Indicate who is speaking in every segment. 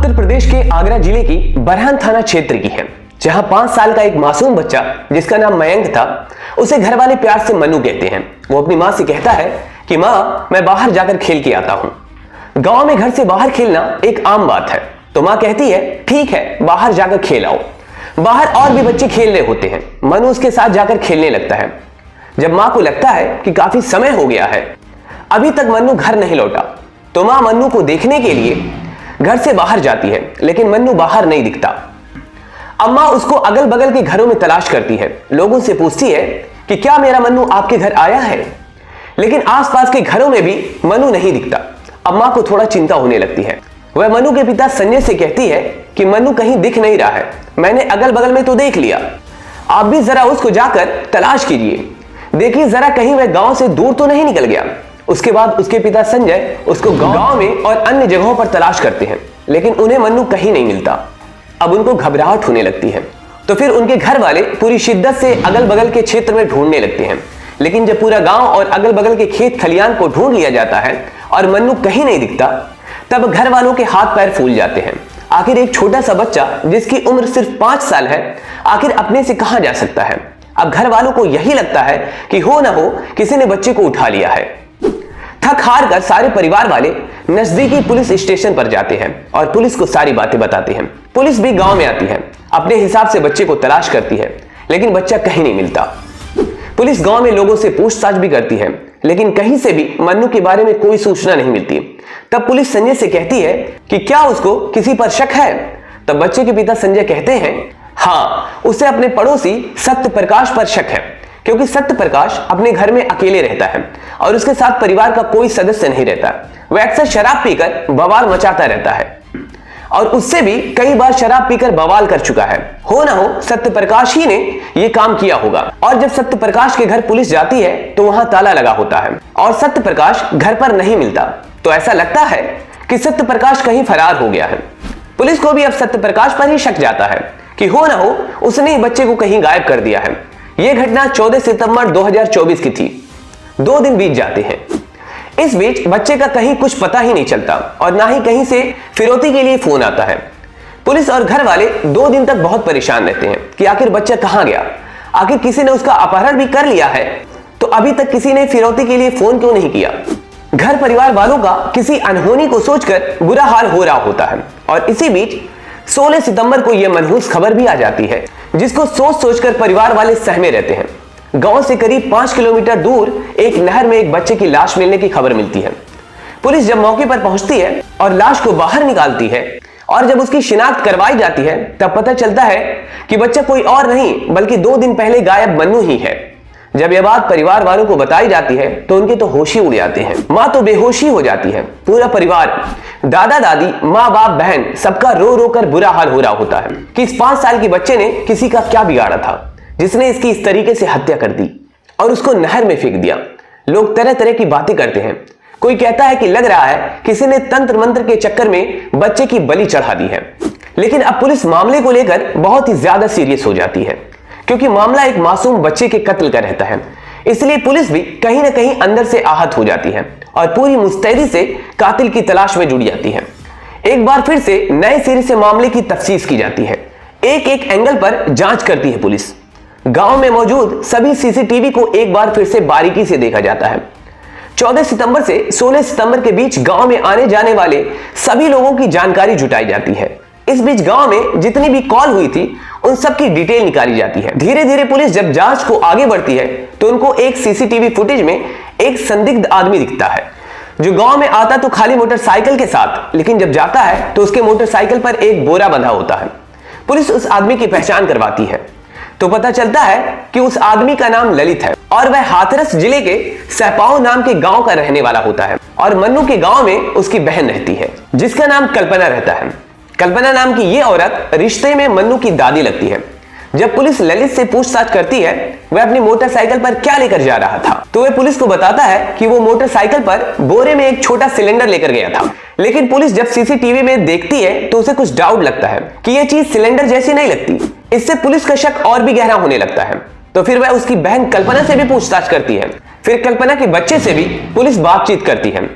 Speaker 1: उत्तर प्रदेश के आगरा जिले की बरहन थाना क्षेत्र की है, जहां 5 साल का एक मासूम बच्चा जिसका नाम मयंक था, उसे घर वाले प्यार से मन्नू कहते हैं। वो अपनी मां से कहता है कि मां, मैं बाहर जाकर खेल के आता हूं। गांव में घर से बाहर खेलना एक आम बात है, तो मां कहती है ठीक है, बाहर जाकर खेल आओ। बाहर और भी बच्चे खेल रहे होते हैं, मन्नू उसके साथ जाकर खेलने लगता है। जब मां को लगता है कि काफी समय हो गया है, अभी तक मन्नू घर नहीं लौटा, तो मां मन्नू को देखने के लिए घर से बाहर जाती है, लेकिन मन्नू बाहर नहीं दिखता। अम्मा उसको अगल बगल के घरों में तलाश करती है, लोगों से पूछती है कि क्या मेरा मन्नू आपके घर आया है, लेकिन आसपास के घरों में भी मन्नू नहीं दिखता। अम्मा को थोड़ा चिंता होने लगती है। वह मन्नू के पिता संजय से कहती है कि मन्नू कहीं दिख नहीं रहा है, मैंने अगल बगल में तो देख लिया, आप भी जरा उसको जाकर तलाश कीजिए, देखिए जरा कहीं वह गांव से दूर तो नहीं निकल गया। उसके बाद उसके पिता संजय उसको गांव में और अन्य जगहों पर तलाश करते हैं, लेकिन उन्हें मन्नू कहीं नहीं मिलता। अब उनको घबराहट होने लगती है, तो फिर उनके घर वाले पूरी शिद्दत से अगल बगल के क्षेत्र में ढूंढने लगते हैं। लेकिन जब पूरा गांव और अगल बगल के खेत खलियान को ढूंढ लिया जाता है और मन्नू कहीं नहीं दिखता, तब घर वालों के हाथ पैर फूल जाते हैं। आखिर एक छोटा सा बच्चा जिसकी उम्र सिर्फ 5 साल है, आखिर अपने से कहां जा सकता है। अब घर वालों को यही लगता है कि हो ना हो किसी ने बच्चे को उठा लिया है। थक हार कर सारे परिवार वाले नजदीकी पुलिस स्टेशन पर जाते हैं और पुलिस को सारी बातें बताते हैं। पुलिस भी गांव में आती है, अपने हिसाब से बच्चे को तलाश करती है, लेकिन बच्चा कहीं नहीं मिलता। पुलिस गांव में लोगों से पूछताछ भी करती है, लेकिन कहीं से भी मन्नू के बारे में कोई सूचना नहीं मिलती। तब पुलिस संजय से कहती है कि क्या उसको किसी पर शक है। तब बच्चे के पिता संजय कहते हैं हाँ, उसे अपने पड़ोसी सत्य प्रकाश पर शक है, क्योंकि सत्य प्रकाश अपने घर में अकेले रहता है और उसके साथ परिवार का कोई सदस्य नहीं रहता। वह अक्सर शराब पीकर बवाल मचाता रहता है और उससे भी कई बार शराब पीकर बवाल कर चुका है। हो ना हो सत्य प्रकाश ही ने यह काम किया होगा। और जब सत्य प्रकाश के घर पुलिस जाती है तो वहां ताला लगा होता है और सत्य प्रकाश घर पर नहीं मिलता, तो ऐसा लगता है कि सत्य प्रकाश कहीं फरार हो गया है। पुलिस को भी अब सत्य प्रकाश पर ही शक जाता है कि हो ना हो उसने बच्चे को कहीं गायब कर दिया है। यह घटना 14 सितंबर 2024 की थी। 2 दिन बीत जाते हैं। इस बीच बच्चे का कहीं कुछ पता ही नहीं चलता और ना ही कहीं से फिरौती के लिए फोन आता है। पुलिस और घर वाले 2 दिन तक बहुत परेशान रहते हैं कि आखिर बच्चा कहां गया, आखिर किसी ने उसका अपहरण भी कर लिया है, तो अभी तक किसी ने फिरौती के लिए फोन क्यों नहीं किया। घर परिवार वालों का किसी अनहोनी को सोचकर बुरा हाल हो रहा होता है। और इसी बीच 16 सितंबर को यह मनहूस खबर भी आ जाती है, जिसको सोच सोचकर परिवार वाले सहमे रहते हैं। गांव से करीब 5 किलोमीटर दूर एक नहर में एक बच्चे की लाश मिलने की खबर मिलती है। पुलिस जब मौके पर पहुंचती है और लाश को बाहर निकालती है और जब उसकी शिनाख्त करवाई जाती है, तब पता चलता है कि बच्चा कोई और नहीं बल्कि 2 दिन पहले गायब मन्नू ही है। जब यह बात परिवार वालों को बताई जाती है तो उनके तो होश ही उड़ जाते हैं। मां तो बेहोश ही हो जाती है। पूरा परिवार, दादा दादी, माँ बाप, बहन, सबका रो रो कर बुरा हाल हो रहा होता है कि इस 5 साल के बच्चे ने किसी का क्या बिगाड़ा था जिसने इसकी इस तरीके से हत्या कर दी और उसको नहर में फेंक दिया। लोग तरह तरह की बातें करते हैं। कोई कहता है कि लग रहा है किसी ने तंत्र मंत्र के चक्कर में बच्चे की बलि चढ़ा दी है। लेकिन अब पुलिस मामले को लेकर बहुत ही ज्यादा सीरियस हो जाती है, क्योंकि मामला एक मासूम बच्चे के कत्ल का रहता है। इसलिए पुलिस भी कहीं ना कहीं अंदर से आहत हो जाती है और पूरी मुस्तैदी से कातिल की तलाश में जुड़ जाती है। एक बार फिर से नए सिरे से मामले की तफ्तीश की जाती है। एक एक एंगल पर जांच करती है पुलिस। गांव में मौजूद सभी सीसीटीवी को एक बार फिर से बारीकी से देखा जाता है। 14 सितंबर से 16 सितंबर के बीच गांव में आने जाने वाले सभी लोगों की जानकारी जुटाई जाती है। इस बीच गांव में जितनी भी कॉल हुई थी उन सब की डिटेल निकाली जाती है। धीरे धीरे पुलिस जब जांच को आगे बढ़ती है तो उनको एक सीसीटीवी फुटेज में एक संदिग्ध आदमी दिखता है, जो गांव में आता तो खाली मोटरसाइकिल के साथ, लेकिन जब जाता है तो उसके मोटरसाइकिल पर एक बोरा बंधा होता है। पुलिस उस आदमी की पहचान करवाती है तो पता चलता है कि उस आदमी का नाम ललित है और वह हाथरस जिले के सहपाओ नाम के गांव का रहने वाला होता है। और मन्नू के गांव में उसकी बहन रहती है जिसका नाम कल्पना रहता है। कल्पना नाम की यह औरत रिश्ते में मन्नू की दादी लगती है। जब पुलिस ललित से पूछताछ करती है वह अपनी मोटरसाइकिल पर क्या लेकर जा रहा था, तो वह पुलिस को बताता है कि वो मोटरसाइकिल पर बोरे में एक छोटा सिलेंडर लेकर गया था। लेकिन पुलिस जब सीसीटीवी में देखती है तो उसे कुछ डाउट लगता है कि यह चीज सिलेंडर जैसी नहीं लगती। इससे पुलिस का शक और भी गहरा होने लगता है। तो फिर वह उसकी बहन कल्पना से भी पूछताछ करती है। फिर कल्पना के बच्चे से भी पुलिस बातचीत करती है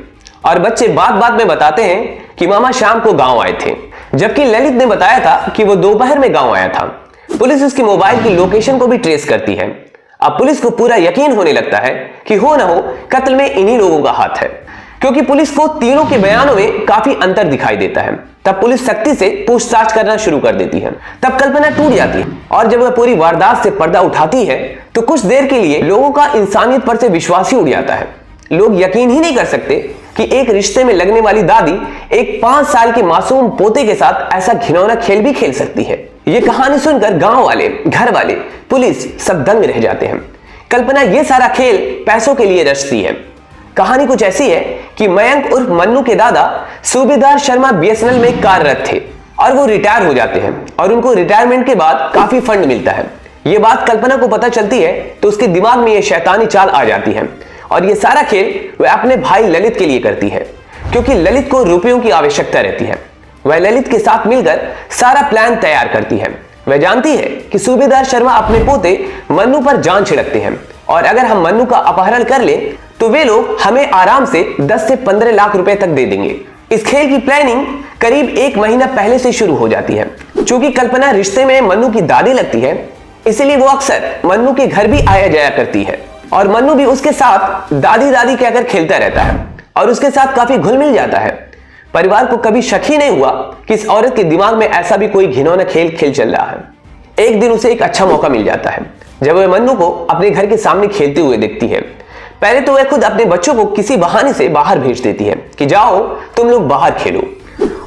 Speaker 1: और बच्चे बात बात में बताते हैं कि मामा शाम को गांव आए थे। जबकि ललित ने बताया था कि वो दोपहर में गांव आया था। पुलिस उसके मोबाइल की लोकेशन को भी ट्रेस करती है। अब पुलिस को पूरा यकीन होने लगता है कि हो ना हो कत्ल में इन्हीं लोगों का हाथ है, क्योंकि पुलिस को तीनों के बयानों में काफी अंतर दिखाई देता है। तब पुलिस सख्ती से पूछताछ करना शुरू कर देती है। तब कल्पना टूट जाती है और जब वह पूरी वारदात से पर्दा उठाती है तो कुछ देर के लिए लोगों का इंसानियत पर से विश्वास ही उड़ जाता है। लोग यकीन ही नहीं कर सकते कि एक रिश्ते में लगने वाली दादी एक 5 साल के मासूम पोते के साथ ऐसा घिनौना खेल भी खेल सकती है। ये कहानी सुनकर गांव वाले, घर वाले, पुलिस सब दंग रह जाते हैं। कल्पना ये सारा खेल पैसों के लिए रचती है। कहानी कुछ ऐसी है कि मयंक उर्फ मन्नू के दादा सूबेदार शर्मा बीएसएनएल में कार्यरत थे और वो रिटायर हो जाते हैं और उनको रिटायरमेंट के बाद काफी फंड मिलता है। ये बात कल्पना को पता चलती है तो उसके दिमाग में ये शैतानी चाल आ जाती है और ये सारा खेल वह अपने भाई ललित के लिए करती है, क्योंकि ललित को रुपयों की आवश्यकता रहती है। वह ललित के साथ मिलकर सारा प्लान तैयार करती है। वह जानती है कि सूबेदार शर्मा अपने पोते मन्नू पर जान छिड़कते हैं और अगर हम मन्नू का अपहरण कर ले तो वे लोग हमें आराम से 10 से 15 लाख रुपए तक दे देंगे। इस खेल की प्लानिंग करीब 1 महीना पहले से शुरू हो जाती है। चूंकि कल्पना रिश्ते में मन्नू की दादी लगती है, इसलिए वो अक्सर मन्नू के घर भी आया जाया करती है और मन्नू भी उसके साथ दादी दादी कहकर खेलता रहता है और उसके साथ काफी घुल मिल जाता है। परिवार को कभी शक ही नहीं हुआ कि इस औरत के दिमाग में ऐसा भी कोई घिनौना खेल चल रहा है। एक दिन उसे एक अच्छा मौका मिल जाता है जब वह मन्नू को अपने घर के सामने खेलते हुए देखती है। पहले तो वह खुद अपने बच्चों को किसी बहाने से बाहर भेज देती है कि जाओ तुम लोग बाहर खेलो,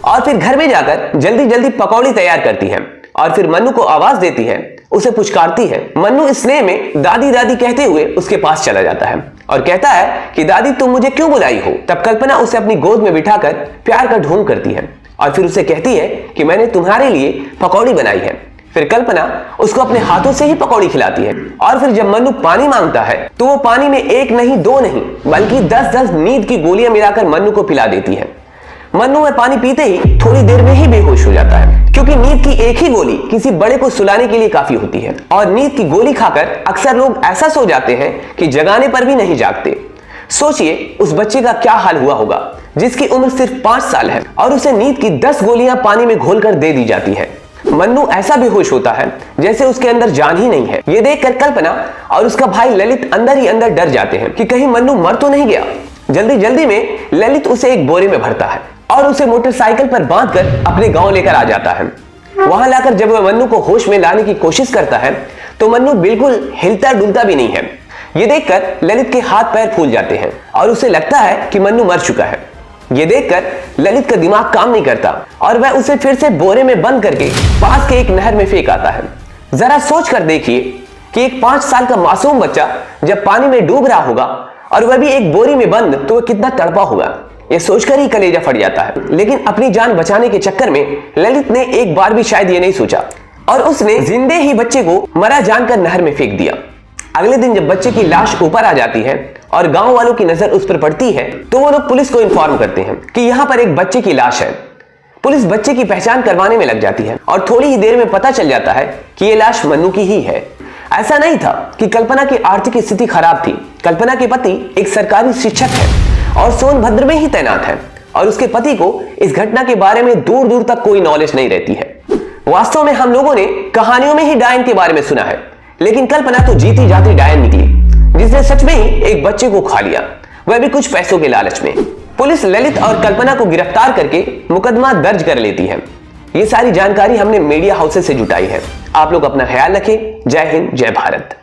Speaker 1: और फिर घर में जाकर जल्दी जल्दी पकौड़ी तैयार करती है और फिर मन्नू को आवाज देती है, उसे पुचकारती है। मन्नू स्नेह में दादी दादी कहते हुए उसके पास चला जाता है और कहता है कि दादी तुम मुझे क्यों बुलाई हो। तब कल्पना उसे अपनी गोद में बिठाकर प्यार का ढोंग करती है और फिर उसे कहती है कि मैंने तुम्हारे लिए पकौड़ी बनाई है। फिर कल्पना उसको अपने हाथों से ही पकौड़ी खिलाती है और फिर जब मन्नू पानी मांगता है तो वो पानी में 1 नहीं 2 नहीं बल्कि 10-10 नींद की गोलियां मिलाकर मन्नू को पिला देती है। मन्नू में पानी पीते ही थोड़ी देर में ही बेहोश हो जाता है, क्योंकि नींद की एक ही गोली किसी बड़े को सुलाने के लिए काफी होती है और नींद की गोली खाकर अक्सर लोग ऐसा सो जाते हैं कि जगाने पर भी नहीं जागते। सोचिए उस बच्चे का क्या हाल हुआ होगा जिसकी उम्र सिर्फ 5 साल है और उसे नींद की 10 गोलियां पानी में घोलकर दे दी जाती है। मन्नू ऐसा बेहोश होता है जैसे उसके अंदर जान ही नहीं है। ये देखकर कल्पना और उसका भाई ललित अंदर ही अंदर डर जाते हैं कि कहीं मन्नू मर तो नहीं गया। जल्दी जल्दी में ललित उसे एक बोरे में भरता है और उसे मोटरसाइकिल पर बांधकर अपने गांव लेकर आ जाता है। वहां लाकर जब वह मन्नू को होश में लाने की कोशिश करता है तो मन्नू बिल्कुल हिलता डुलता भी नहीं है। ये देखकर ललित के हाथ पैर फूल जाते हैं और उसे लगता है कि मन्नू मर चुका है। ये देखकर ललित का दिमाग काम नहीं करता और वह उसे फिर से बोरे में बंद करके पास के एक नहर में फेंक आता है। जरा सोच कर देखिए कि एक 5 साल का मासूम बच्चा जब पानी में डूब रहा होगा और वह भी एक बोरी में बंद, तो वह कितना तड़पा होगा। यह सोचकर ही कलेजा फट जाता है। लेकिन अपनी जान बचाने के चक्कर में ललित ने एक बार भी शायद ये नहीं सोचा और उसने जिंदे ही बच्चे को मरा जानकर नहर में फेंक दिया। अगले दिन जब बच्चे की लाश ऊपर आ जाती है और गांव वालों की नजर उस पर पड़ती है तो वो लोग पुलिस को इन्फॉर्म करते हैं कि यहाँ पर एक बच्चे की लाश है। पुलिस बच्चे की पहचान करवाने में लग जाती है और थोड़ी ही देर में पता चल जाता है कि ये लाश मन्नू की ही है। ऐसा नहीं था कि कल्पना की आर्थिक स्थिति खराब थी। कल्पना के पति एक सरकारी शिक्षक है और सोनभद्र में ही तैनात है और उसके पति को इस घटना के बारे में दूर दूर तक कोई नॉलेज नहीं रहती है। वास्तव में हम लोगों ने कहानियों में ही डायन के बारे में सुना है, लेकिन कल्पना तो जीती जाती डायन निकली जिसने सच में ही एक बच्चे को खा लिया, वह भी कुछ पैसों के लालच में। पुलिस ललित और कल्पना को गिरफ्तार करके मुकदमा दर्ज कर लेती है। ये सारी जानकारी हमने मीडिया हाउसेस से जुटाई है। आप लोग अपना ख्याल रखें। जय हिंद, जय भारत।